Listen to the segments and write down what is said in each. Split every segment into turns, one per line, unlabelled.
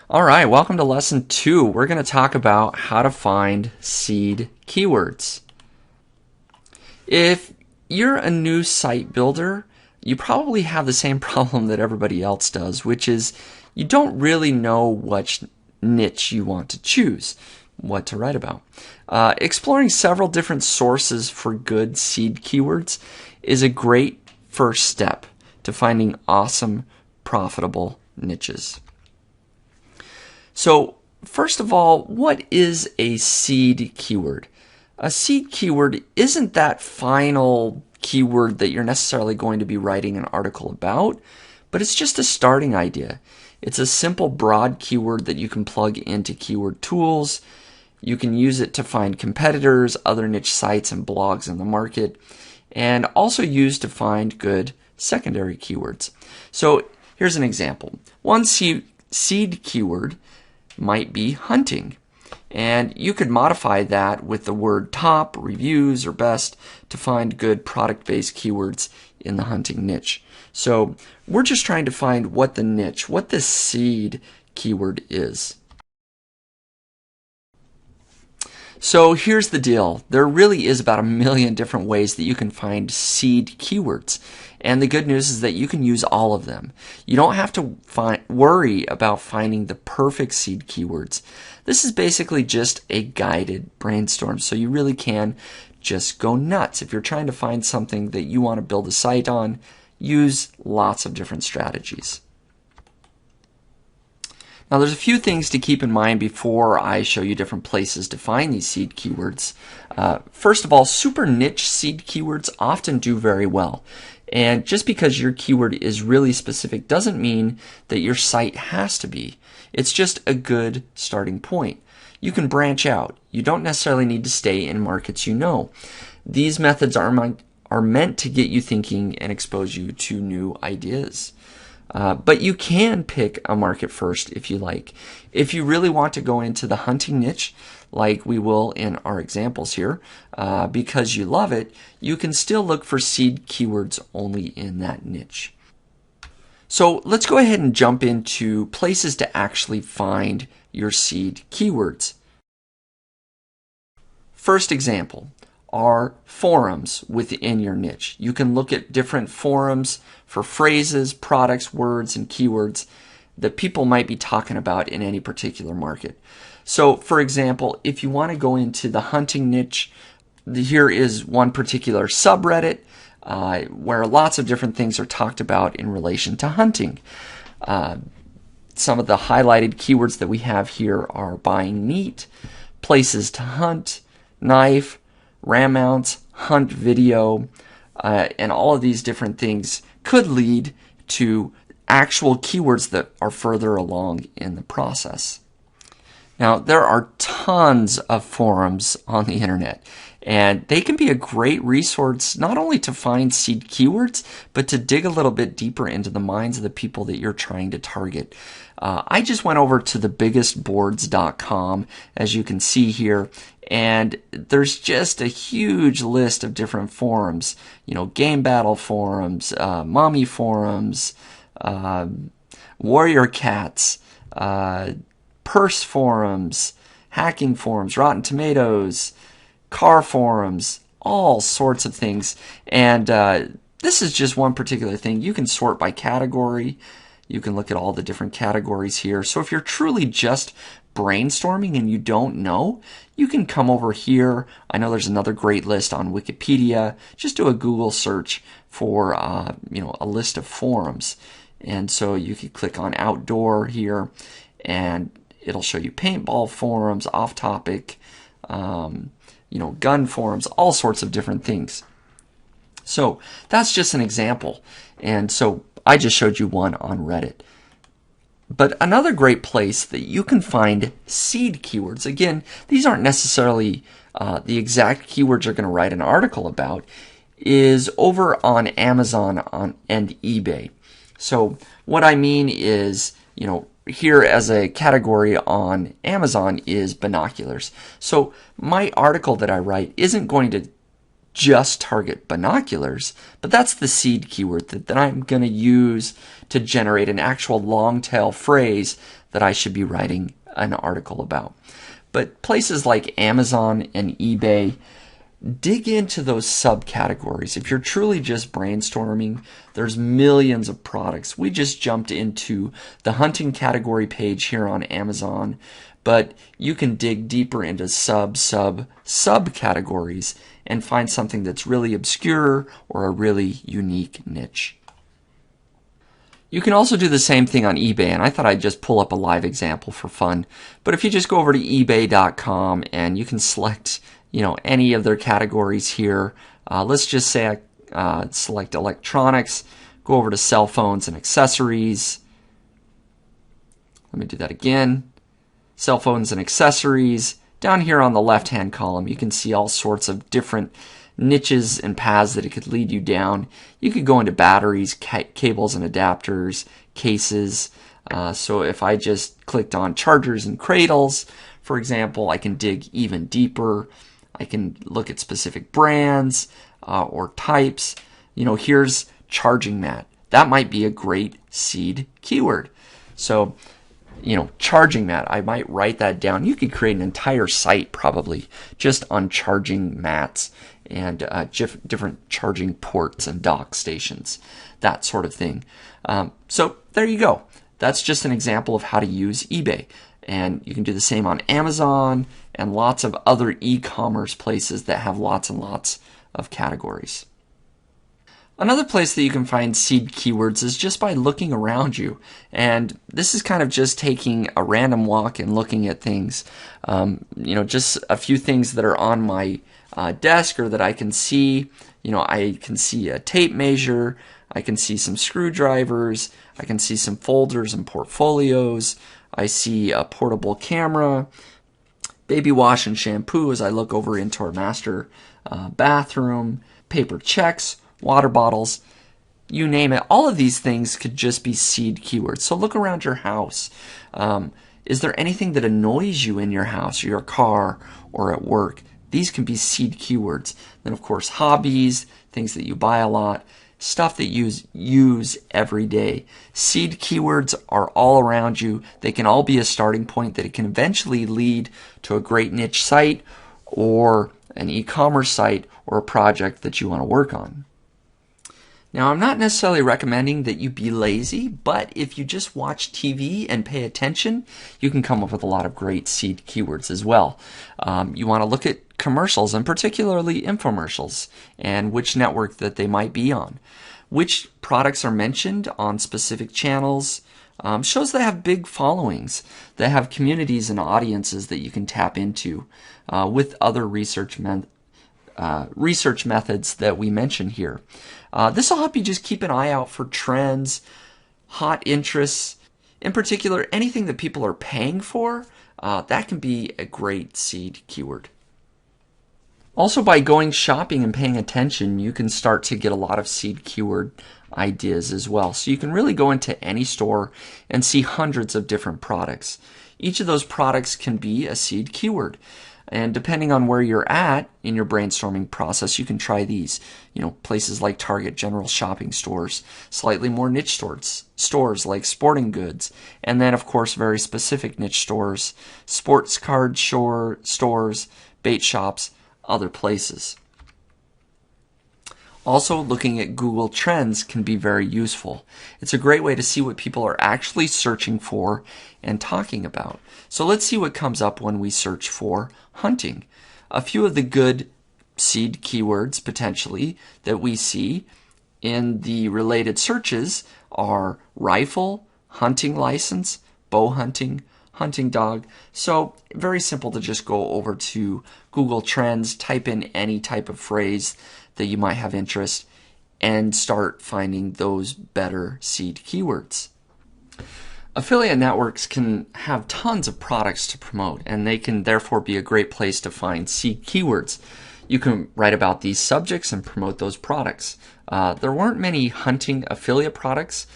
All right, welcome to lesson 2. We're going to talk about how to find seed keywords. If you're a new site builder, you probably have the same problem that everybody else does, which is you don't really know which niche you want to choose, what to write about. Exploring several different sources for good seed keywords is a great first step to finding awesome, profitable niches. So, first of all, what is a seed keyword? A seed keyword isn't that final keyword that you're necessarily going to be writing an article about, but it's just a starting idea. It's a simple, broad keyword that you can plug into keyword tools. You can use it to find competitors, other niche sites and blogs in the market, and also use to find good secondary keywords. So, here's an example. One seed keyword might be hunting. And you could modify that with the word top, reviews, or best to find good product-based keywords in the hunting niche. So we're just trying to find what the niche, what the seed keyword is. So here's the deal. There really is about 1 million different ways that you can find seed keywords. And the good news is that you can use all of them. You don't have to worry about finding the perfect seed keywords. This is basically just a guided brainstorm, so you really can just go nuts. If you're trying to find something that you want to build a site on, use lots of different strategies. Now there's a few things to keep in mind before I show you different places to find these seed keywords. First of all, super niche seed keywords often do very well. And just because your keyword is really specific doesn't mean that your site has to be. It's just a good starting point. You can branch out. You don't necessarily need to stay in markets you know. These methods are meant to get you thinking and expose you to new ideas. But you can pick a market first if you like. If you really want to go into the hunting niche, like we will in our examples here, because you love it, you can still look for seed keywords only in that niche. So let's go ahead and jump into places to actually find your seed keywords. First example are forums within your niche. You can look at different forums for phrases, products, words, and keywords that people might be talking about in any particular market. So, for example, if you want to go into the hunting niche, here is one particular subreddit where lots of different things are talked about in relation to hunting. Some of the highlighted keywords that we have here are buying meat, places to hunt, knife, ram mounts, hunt video, and all of these different things could lead to actual keywords that are further along in the process. Now, there are tons of forums on the internet, and they can be a great resource not only to find seed keywords, but to dig a little bit deeper into the minds of the people that you're trying to target. I just went over to thebiggestboards.com, as you can see here, and there's just a huge list of different forums. You know, game battle forums, mommy forums, warrior cats, purse forums, hacking forums, Rotten Tomatoes, car forums, all sorts of things. And this is just one particular thing. You can sort by category. You can look at all the different categories here. So if you're truly just brainstorming and you don't know, you can come over here. I know there's another great list on Wikipedia. Just do a Google search for a list of forums. And so you could click on outdoor here, and it'll show you paintball forums, off-topic, gun forums, all sorts of different things. So that's just an example. And so I just showed you one on Reddit. But another great place that you can find seed keywords, again, these aren't necessarily the exact keywords you're going to write an article about, is over on Amazon and eBay. So what I mean is, here as a category on Amazon is binoculars. So my article that I write isn't going to just target binoculars, but that's the seed keyword that I'm going to use to generate an actual long tail phrase that I should be writing an article about. But places like Amazon and eBay, dig into those subcategories. If you're truly just brainstorming, there's millions of products. We just jumped into the hunting category page here on Amazon, but you can dig deeper into subcategories and find something that's really obscure or a really unique niche. You can also do the same thing on eBay, and I thought I'd just pull up a live example for fun. But if you just go over to ebay.com and you can select any of their categories here. Let's just say I select electronics, go over to cell phones and accessories. Let me do that again. Cell phones and accessories. Down here on the left-hand column, you can see all sorts of different niches and paths that it could lead you down. You could go into batteries, cables and adapters, cases. So if I just clicked on chargers and cradles, for example, I can dig even deeper. I can look at specific brands or types. Here's charging mat. That might be a great seed keyword. So, charging mat, I might write that down. You could create an entire site probably just on charging mats and different charging ports and dock stations, that sort of thing. So there you go. That's just an example of how to use eBay. And you can do the same on Amazon and lots of other e-commerce places that have lots and lots of categories. Another place that you can find seed keywords is just by looking around you. And this is kind of just taking a random walk and looking at things. Just a few things that are on my desk or that I can see. I can see a tape measure. I can see some screwdrivers. I can see some folders and portfolios. I see a portable camera, baby wash and shampoo as I look over into our master bathroom, paper checks, water bottles, you name it. All of these things could just be seed keywords. So look around your house. Is there anything that annoys you in your house or your car or at work? These can be seed keywords. Then, of course, hobbies, things that you buy a lot, stuff that you use every day. Seed keywords are all around you. They can all be a starting point that it can eventually lead to a great niche site or an e-commerce site or a project that you want to work on. Now, I'm not necessarily recommending that you be lazy, but if you just watch TV and pay attention, you can come up with a lot of great seed keywords as well. You want to look at commercials, and particularly infomercials, and which network that they might be on. Which products are mentioned on specific channels. Shows that have big followings, that have communities and audiences that you can tap into with other research methods that we mention here. This will help you just keep an eye out for trends, hot interests, in particular anything that people are paying for. That can be a great seed keyword. Also, by going shopping and paying attention, you can start to get a lot of seed keyword ideas as well. So you can really go into any store and see hundreds of different products. Each of those products can be a seed keyword. And depending on where you're at in your brainstorming process, you can try these. Places like Target, general shopping stores, slightly more niche stores like sporting goods, and then, of course, very specific niche stores, sports card stores, bait shops, other places. Also, looking at Google Trends can be very useful. It's a great way to see what people are actually searching for and talking about. So let's see what comes up when we search for hunting. A few of the good seed keywords, potentially, that we see in the related searches are rifle, hunting license, bow hunting, hunting dog. So very simple to just go over to Google Trends, type in any type of phrase that you might have interest, and start finding those better seed keywords. Affiliate networks can have tons of products to promote, and they can therefore be a great place to find seed keywords. You can write about these subjects and promote those products. There weren't many hunting affiliate products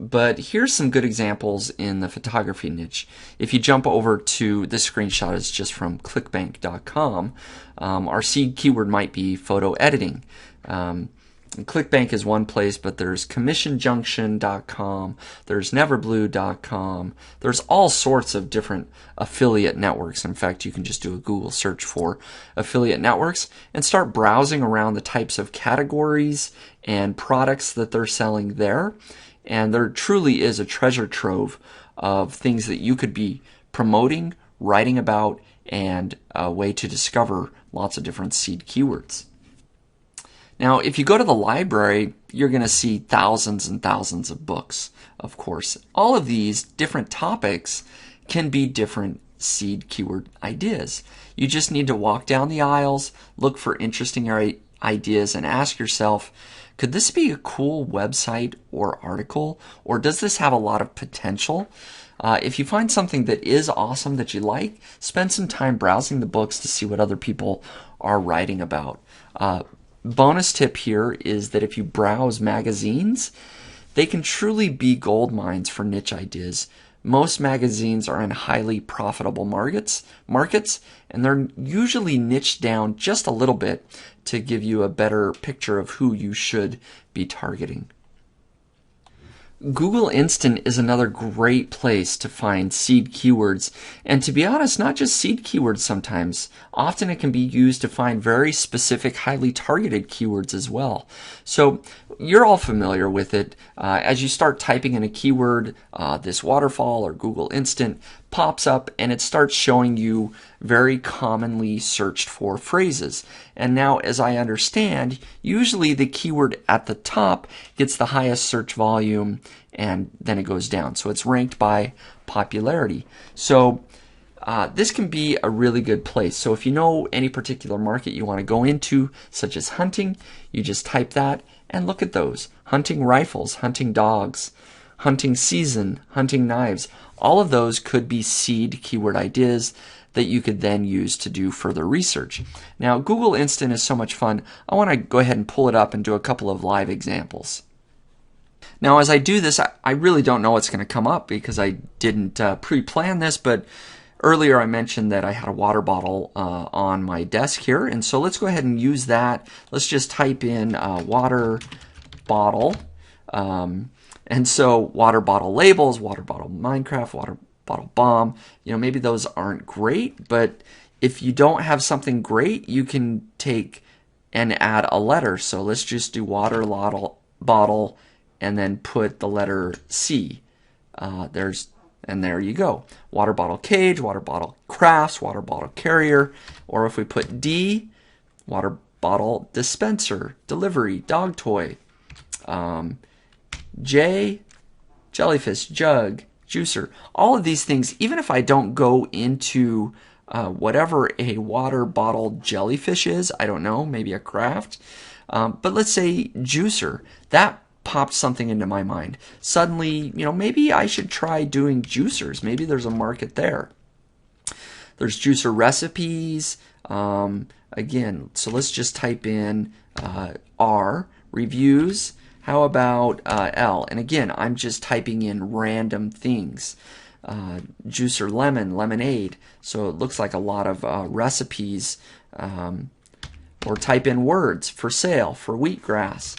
But here's some good examples in the photography niche. If you jump over to, this screenshot is just from clickbank.com, our seed keyword might be photo editing. And ClickBank is one place, but there's commissionjunction.com, there's neverblue.com, there's all sorts of different affiliate networks. In fact, you can just do a Google search for affiliate networks and start browsing around the types of categories and products that they're selling there. And there truly is a treasure trove of things that you could be promoting, writing about, and a way to discover lots of different seed keywords. Now, if you go to the library, you're going to see thousands and thousands of books, of course. All of these different topics can be different seed keyword ideas. You just need to walk down the aisles, look for interesting ideas, and ask yourself, could this be a cool website or article, or does this have a lot of potential? If you find something that is awesome that you like, spend some time browsing the books to see what other people are writing about. Bonus tip here is that if you browse magazines, they can truly be gold mines for niche ideas. Most magazines are in highly profitable markets, and they're usually niched down just a little bit to give you a better picture of who you should be targeting. Google Instant is another great place to find seed keywords, and to be honest, not just seed keywords sometimes. Often it can be used to find very specific, highly targeted keywords as well. So you're all familiar with it. As you start typing in a keyword, this waterfall or Google Instant pops up and it starts showing you very commonly searched for phrases. And now, as I understand, usually the keyword at the top gets the highest search volume and then it goes down. So it's ranked by popularity. So this can be a really good place. So if you know any particular market you want to go into, such as hunting, you just type that and look at those. Hunting rifles, hunting dogs, hunting season, hunting knives. All of those could be seed keyword ideas that you could then use to do further research. Now, Google Instant is so much fun. I want to go ahead and pull it up and do a couple of live examples. Now, as I do this, I really don't know what's going to come up because I didn't pre-plan this, but earlier I mentioned that I had a water bottle on my desk here, and so let's go ahead and use that. Let's just type in water bottle. And so water bottle labels, water bottle Minecraft, water bottle bomb, maybe those aren't great, but if you don't have something great, you can take and add a letter. So let's just do water bottle and then put the letter C. There you go. Water bottle cage, water bottle crafts, water bottle carrier, or if we put D, water bottle dispenser, delivery, dog toy. J, jellyfish, jug, juicer. All of these things, even if I don't go into whatever a water bottle jellyfish is, I don't know, maybe a craft, but let's say juicer, that popped something into my mind. Suddenly, maybe I should try doing juicers. Maybe there's a market there. There's juicer recipes. Again, so let's just type in R, reviews. How about L? And again, I'm just typing in random things. Juicer lemon, lemonade. So it looks like a lot of recipes. Or type in words, for sale, for wheatgrass.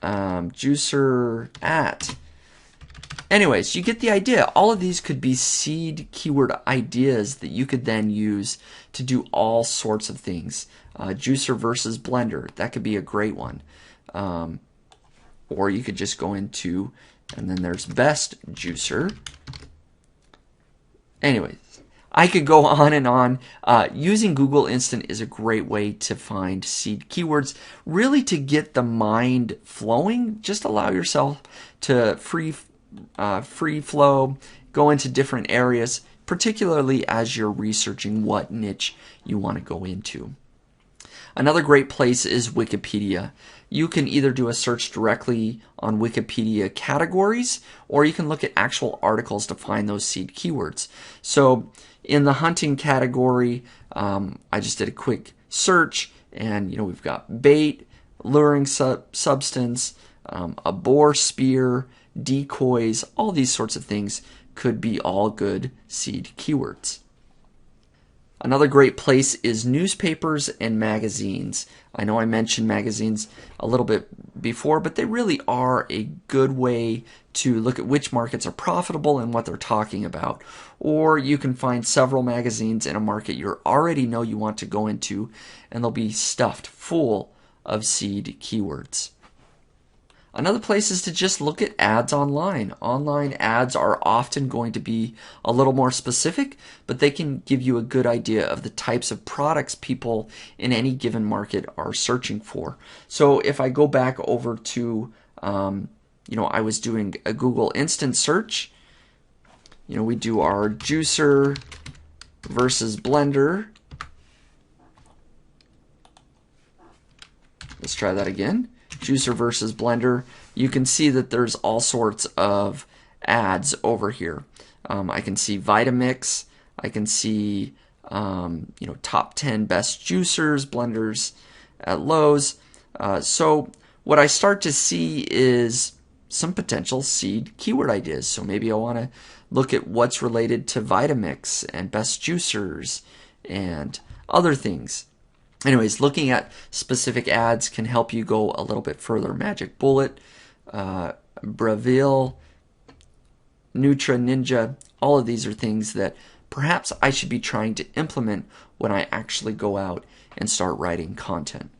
Juicer at. Anyways, you get the idea. All of these could be seed keyword ideas that you could then use to do all sorts of things. Juicer versus blender. That could be a great one. Or you could just go into, and then there's best juicer. Anyways, I could go on and on. Using Google Instant is a great way to find seed keywords, really to get the mind flowing. Just allow yourself to free flow, go into different areas, particularly as you're researching what niche you want to go into. Another great place is Wikipedia. You can either do a search directly on Wikipedia categories, or you can look at actual articles to find those seed keywords. So in the hunting category, I just did a quick search, and we've got bait, luring substance, a boar spear, decoys, all these sorts of things could be all good seed keywords. Another great place is newspapers and magazines. I know I mentioned magazines a little bit before, but they really are a good way to look at which markets are profitable and what they're talking about. Or you can find several magazines in a market you already know you want to go into, and they'll be stuffed full of seed keywords. Another place is to just look at ads online. Online ads are often going to be a little more specific, but they can give you a good idea of the types of products people in any given market are searching for. So if I go back over to, I was doing a Google instant search. We do our juicer versus blender. Let's try that again. Juicer versus blender. You can see that there's all sorts of ads over here. I can see Vitamix. I can see top 10 best juicers, blenders at Lowe's. So what I start to see is some potential seed keyword ideas. So maybe I want to look at what's related to Vitamix and best juicers and other things. Anyways, looking at specific ads can help you go a little bit further. Magic Bullet, Bravil, Nutra Ninja, all of these are things that perhaps I should be trying to implement when I actually go out and start writing content.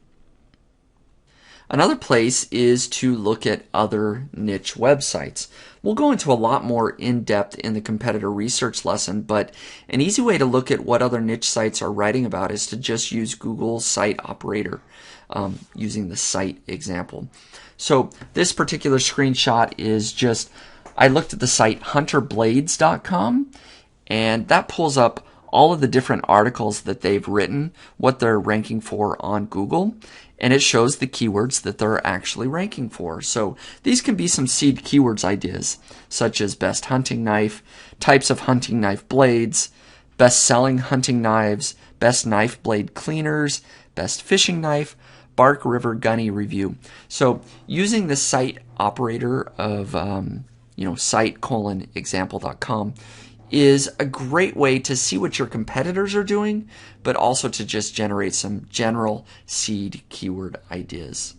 Another place is to look at other niche websites. We'll go into a lot more in depth in the competitor research lesson, but an easy way to look at what other niche sites are writing about is to just use Google Site Operator, using the site example. So this particular screenshot is just, I looked at the site hunterblades.com, and that pulls up all of the different articles that they've written, what they're ranking for on Google, and it shows the keywords that they're actually ranking for. So these can be some seed keywords ideas, such as best hunting knife, types of hunting knife blades, best-selling hunting knives, best knife blade cleaners, best fishing knife, Bark River Gunny review. So using the site operator of site:example.com is a great way to see what your competitors are doing, but also to just generate some general seed keyword ideas.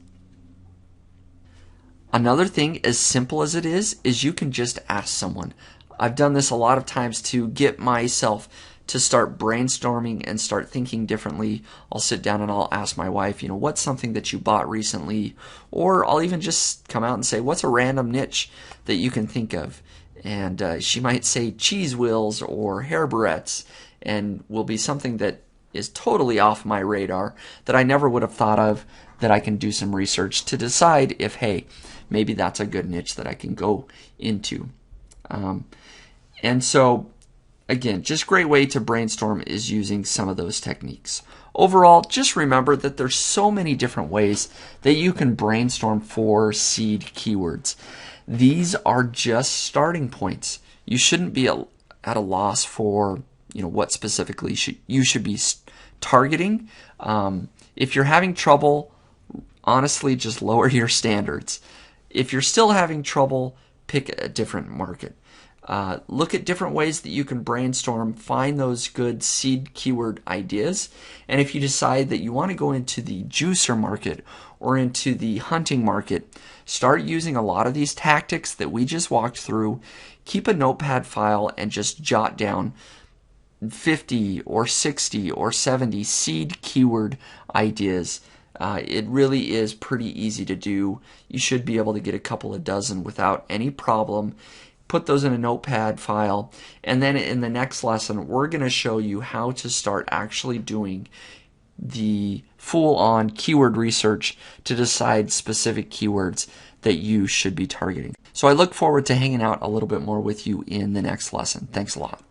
Another thing, as simple as it is you can just ask someone. I've done this a lot of times to get myself to start brainstorming and start thinking differently. I'll sit down and I'll ask my wife, what's something that you bought recently? Or I'll even just come out and say, what's a random niche that you can think of? And she might say cheese wheels or hair barrettes, and will be something that is totally off my radar that I never would have thought of, that I can do some research to decide if, hey, maybe that's a good niche that I can go into. And so, again, just great way to brainstorm is using some of those techniques. Overall, just remember that there's so many different ways that you can brainstorm for seed keywords. These are just starting points. You shouldn't be at a loss for what specifically you should be targeting. If you're having trouble, honestly, just lower your standards. If you're still having trouble, pick a different market. Look at different ways that you can brainstorm, find those good seed keyword ideas, and if you decide that you want to go into the juicer market or into the hunting market, start using a lot of these tactics that we just walked through. Keep a notepad file and just jot down 50 or 60 or 70 seed keyword ideas. It really is pretty easy to do. You should be able to get a couple of dozen without any problem. Put those in a notepad file, and then in the next lesson we're going to show you how to start actually doing the full-on keyword research to decide specific keywords that you should be targeting. So I look forward to hanging out a little bit more with you in the next lesson. Thanks a lot.